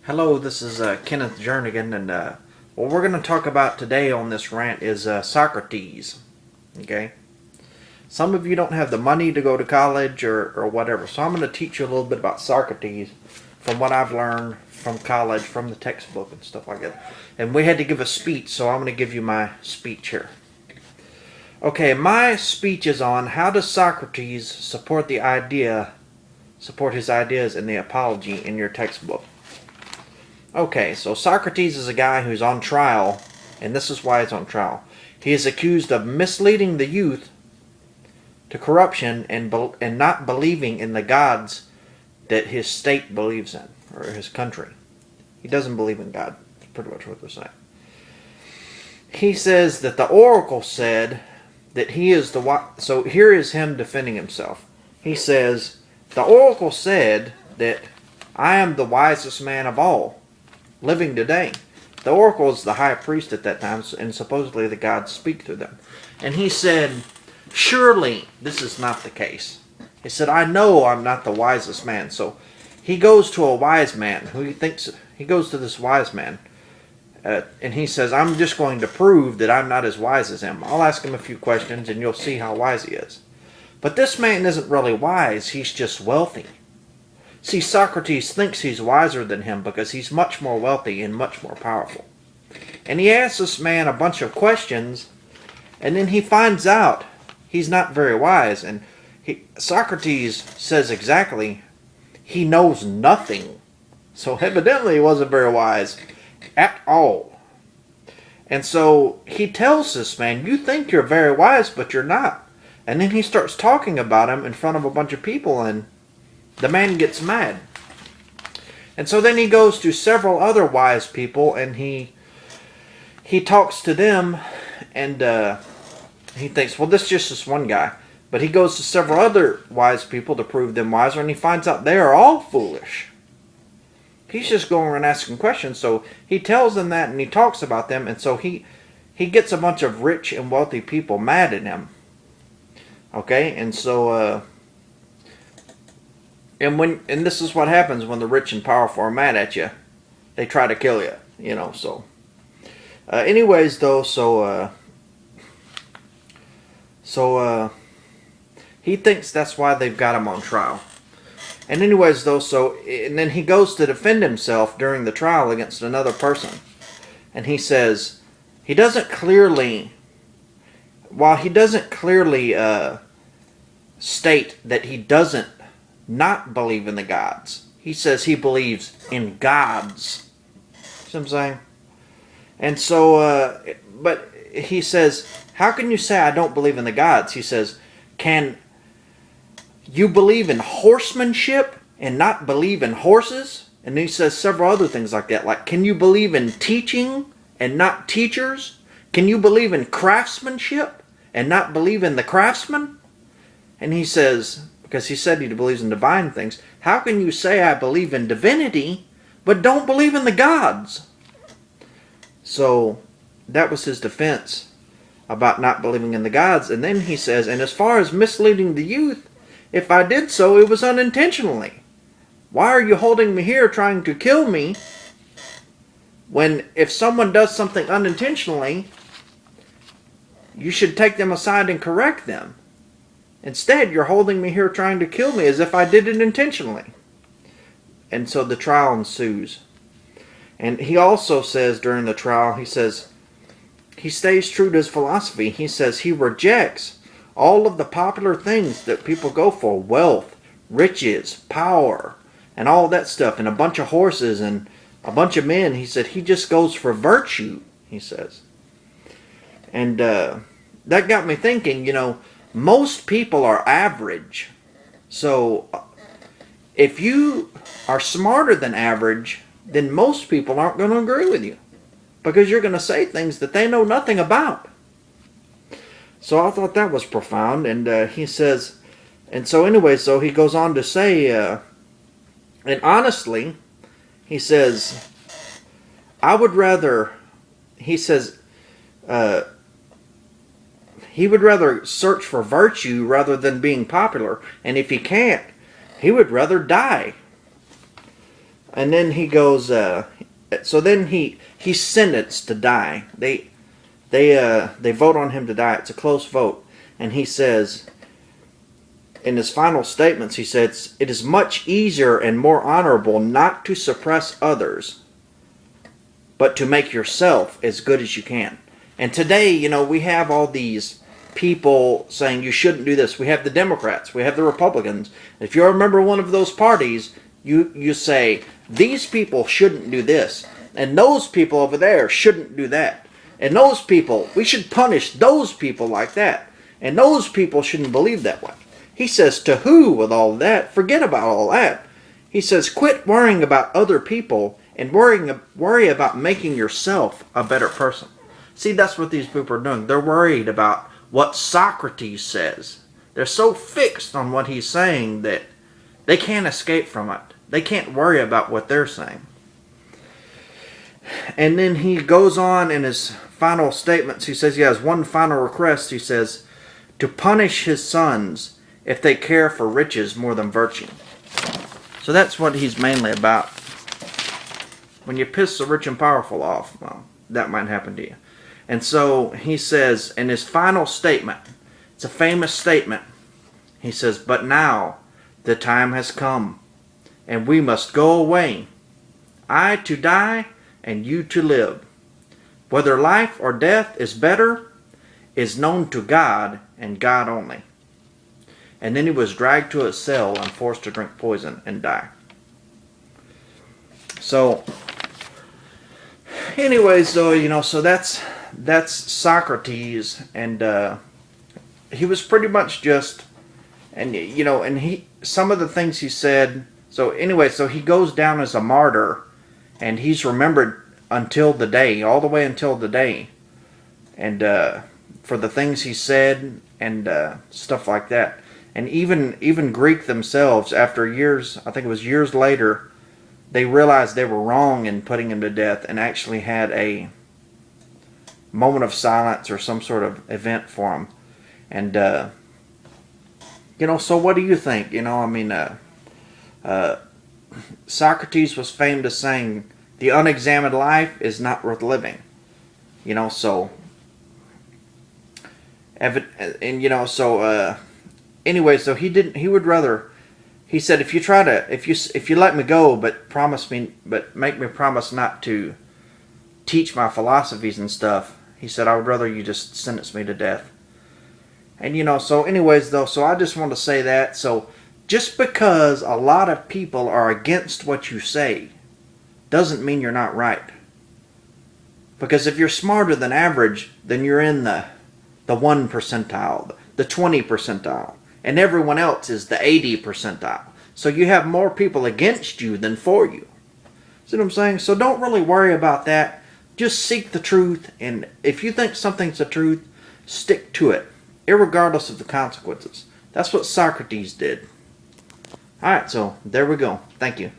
Hello, this is Kenneth Jernigan, and what we're going to talk about today on this rant is Socrates. Okay? Some of you don't have the money to go to college or whatever, so I'm going to teach you a little bit about Socrates from what I've learned from college, from the textbook and stuff like that. And we had to give a speech, so I'm going to give you my speech here. Okay, my speech is on how does Socrates support his ideas in the Apology in your textbook. Okay, so Socrates is a guy who's on trial, and this is why he's on trial. He is accused of misleading the youth to corruption and not believing in the gods that his state believes in, or his country. He doesn't believe in God. That's pretty much what they're saying. He says that the oracle said that he is the wise. So here is him defending himself. He says, the oracle said that I am the wisest man of all living today. The oracle is the high priest at that time, and supposedly the gods speak through them. And he said, surely this is not the case. He said, I know I'm not the wisest man. So he goes to a wise man who he goes to this wise man, and he says, I'm just going to prove that I'm not as wise as him. I'll ask him a few questions and you'll see how wise he is. But this man isn't really wise, he's just wealthy. See, Socrates thinks he's wiser than him because he's much more wealthy and much more powerful. And he asks this man a bunch of questions, and then he finds out he's not very wise. And Socrates says exactly, he knows nothing. So evidently he wasn't very wise at all. And so he tells this man, you think you're very wise, but you're not. And then he starts talking about him in front of a bunch of people, and the man gets mad. And so then he goes to several other wise people, and he talks to them, and he thinks, well, this is just this one guy. But he goes to several other wise people to prove them wiser, and he finds out they are all foolish. He's just going around asking questions. So he tells them that, and he talks about them, and so he gets a bunch of rich and wealthy people mad at him. Okay, and so And this is what happens when the rich and powerful are mad at you. They try to kill you, so. Anyways, though, so he thinks that's why they've got him on trial. And anyways, though, and then he goes to defend himself during the trial against another person. And he says, while he doesn't clearly state that he doesn't not believe in the gods. He says he believes in gods. See what I'm saying? And so, but he says, how can you say I don't believe in the gods? He says, can you believe in horsemanship and not believe in horses? And he says several other things like that. Like, can you believe in teaching and not teachers? Can you believe in craftsmanship and not believe in the craftsman? And he says, because he said he believes in divine things, how can you say I believe in divinity, but don't believe in the gods? So that was his defense about not believing in the gods. And then he says, and as far as misleading the youth, if I did so, it was unintentionally. Why are you holding me here trying to kill me when if someone does something unintentionally, you should take them aside and correct them? Instead, you're holding me here trying to kill me as if I did it intentionally. And so the trial ensues. And he also says during the trial, he says, he stays true to his philosophy. He says he rejects all of the popular things that people go for. Wealth, riches, power, and all that stuff. And a bunch of horses and a bunch of men. He said he just goes for virtue, he says. And that got me thinking, most people are average. So if you are smarter than average, then most people aren't going to agree with you because you're going to say things that they know nothing about. So I thought that was profound. And he says, and so anyway, so he goes on to say, and honestly, he says, I would rather, he says, he would rather search for virtue rather than being popular. And if he can't, he would rather die. And then he goes, so then he's sentenced to die. They vote on him to die. It's a close vote. And he says, in his final statements, he says, "It is much easier and more honorable not to suppress others, but to make yourself as good as you can." And today, we have all these people saying you shouldn't do this. We have the Democrats. We have the Republicans. If you're a member of one of those parties, you say, these people shouldn't do this. And those people over there shouldn't do that. And those people, we should punish those people like that. And those people shouldn't believe that way. He says, to who with all that? Forget about all that. He says, quit worrying about other people and worry about making yourself a better person. See, that's what these people are doing. They're worried about what Socrates says. They're so fixed on what he's saying that they can't escape from it. They can't worry about what they're saying. And then he goes on in his final statements. He says he has one final request. He says, to punish his sons if they care for riches more than virtue. So that's what he's mainly about. When you piss the rich and powerful off, well, that might happen to you. And so he says in his final statement, it's a famous statement, he says, but now the time has come, and we must go away, I to die and you to live. Whether life or death is better is known to God and God only. And then he was dragged to a cell and forced to drink poison and die. So, anyways, so that's Socrates, and he was pretty much just, and some of the things he said. So anyway, so he goes down as a martyr, and he's remembered until the day, all the way until the day, and for the things he said and stuff like that. And even Greek themselves, after years, I think it was years later, they realized they were wrong in putting him to death and actually had a moment of silence or some sort of event for him. And, so what do you think? Socrates was famed as saying, the unexamined life is not worth living. Anyway, so he would rather, he said, if you let me go, but make me promise not to teach my philosophies and stuff, he said, I would rather you just sentence me to death. And so anyways though, so I just want to say that, so just because a lot of people are against what you say doesn't mean you're not right. Because if you're smarter than average, then you're in the 1 percentile, the 20 percentile. And everyone else is the 80 percentile. So you have more people against you than for you. See what I'm saying? So don't really worry about that. Just seek the truth. And if you think something's the truth, stick to it, irregardless of the consequences. That's what Socrates did. Alright, so there we go. Thank you.